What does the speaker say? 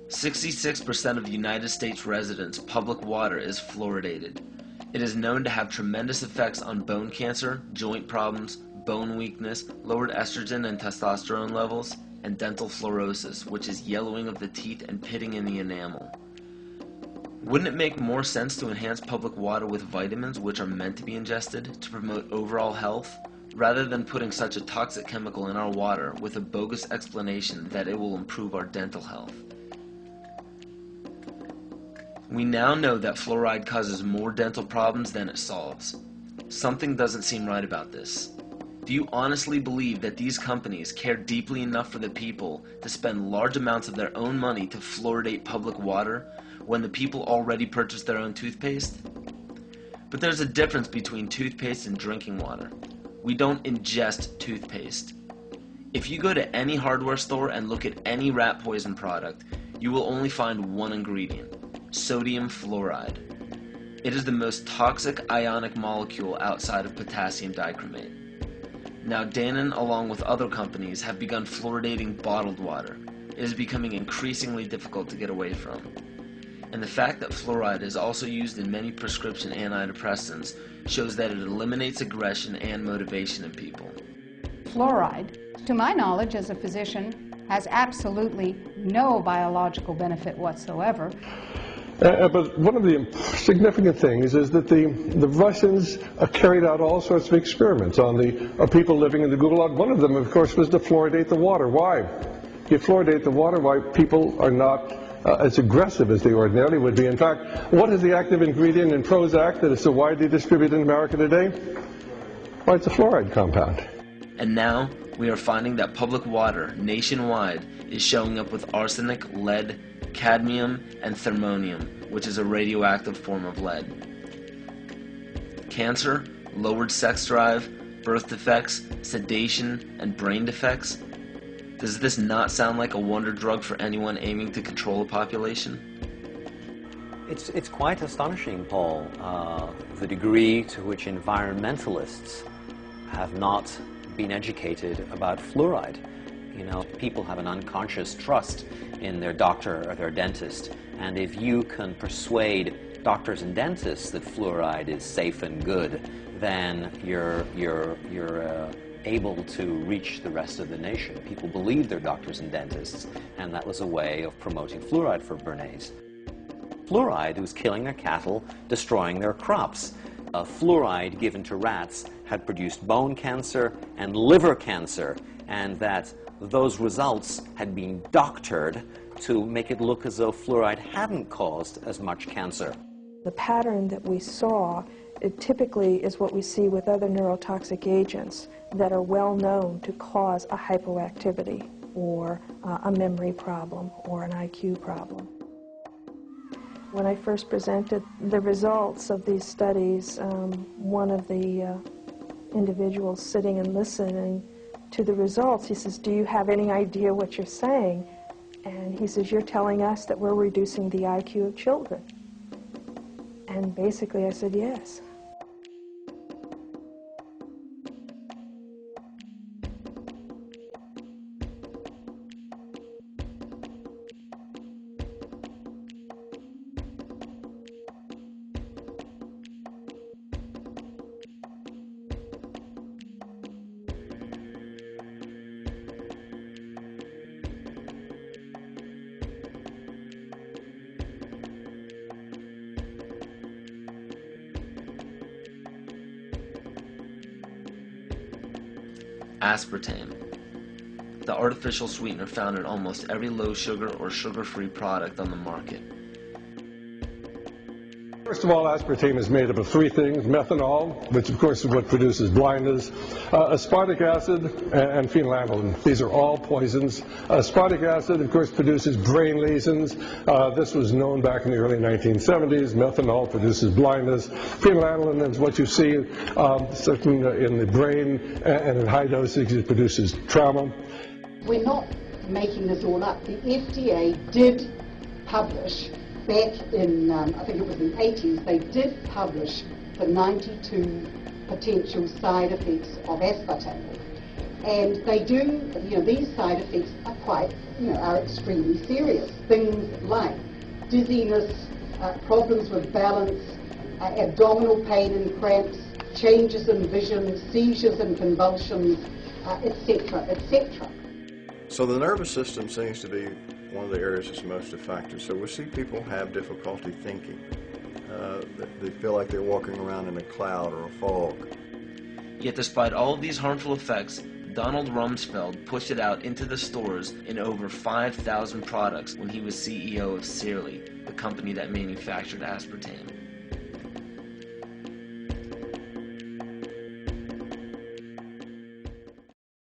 66% of United States residents' public water is fluoridated. It is known to have tremendous effects on bone cancer, joint problems, bone weakness, lowered estrogen and testosterone levels, and dental fluorosis, which is yellowing of the teeth and pitting in the enamel. Wouldn't it make more sense to enhance public water with vitamins which are meant to be ingested to promote overall health, rather than putting such a toxic chemical in our water with a bogus explanation that it will improve our dental health? We now know that fluoride causes more dental problems than it solves. Something doesn't seem right about this. Do you honestly believe that these companies care deeply enough for the people to spend large amounts of their own money to fluoridate public water when the people already purchase their own toothpaste? But there's a difference between toothpaste and drinking water. We don't ingest toothpaste. If you go to any hardware store and look at any rat poison product, you will only find one ingredient: sodium fluoride. It is the most toxic ionic molecule outside of potassium dichromate. Now Dannon, along with other companies, have begun fluoridating bottled water. It is becoming increasingly difficult to get away from. And the fact that fluoride is also used in many prescription antidepressants shows that it eliminates aggression and motivation in people. Fluoride, to my knowledge as a physician, has absolutely no biological benefit whatsoever. But one of the significant things is that the Russians carried out all sorts of experiments on the people living in the Gulag. One of them, of course, was to fluoridate the water. Why? You fluoridate the water, why people are not as aggressive as they ordinarily would be. In fact, what is the active ingredient in Prozac that is so widely distributed in America today? Why, it's a fluoride compound. And now we are finding that public water nationwide is showing up with arsenic, lead, cadmium, and thermonium, which is a radioactive form of lead. Cancer, lowered sex drive, birth defects, sedation, and brain defects. Does this not sound like a wonder drug for anyone aiming to control a population? It's quite astonishing, Paul, the degree to which environmentalists have not been educated about fluoride. You know, people have an unconscious trust in their doctor or their dentist, and if you can persuade doctors and dentists that fluoride is safe and good, then you're able to reach the rest of the nation. People believe their doctors and dentists, and that was a way of promoting fluoride for Bernays. Fluoride was killing their cattle, destroying their crops. Fluoride given to rats had produced bone cancer and liver cancer, and that those results had been doctored to make it look as though fluoride hadn't caused as much cancer. The pattern that we saw, it typically is what we see with other neurotoxic agents that are well known to cause a hypoactivity or a memory problem or an IQ problem. When I first presented the results of these studies, one of the individuals sitting and listening to the results, he says, "Do you have any idea what you're saying?" And he says, "You're telling us that we're reducing the IQ of children." And basically I said, yes. Aspartame, the artificial sweetener found in almost every low-sugar or sugar-free product on the market. First of all, aspartame is made up of three things: methanol, which of course is what produces blindness, aspartic acid, and phenylalanine. These are all poisons. Aspartic acid, of course, produces brain lesions. This was known back in the early 1970s. Methanol produces blindness. Phenylalanine is what you see in the brain, and in high dosage it produces trauma. We're not making this all up. The FDA did publish back in, I think it was in the 80s, they did publish the 92 potential side effects of aspartame. And they do, these side effects are quite, are extremely serious. Things like dizziness, problems with balance, abdominal pain and cramps, changes in vision, seizures and convulsions, etc., etc. So the nervous system seems to be one of the areas that's most affected. So we see people have difficulty thinking. They feel like they're walking around in a cloud or a fog. Yet despite all of these harmful effects, Donald Rumsfeld pushed it out into the stores in over 5,000 products when he was CEO of Searly, the company that manufactured aspartame.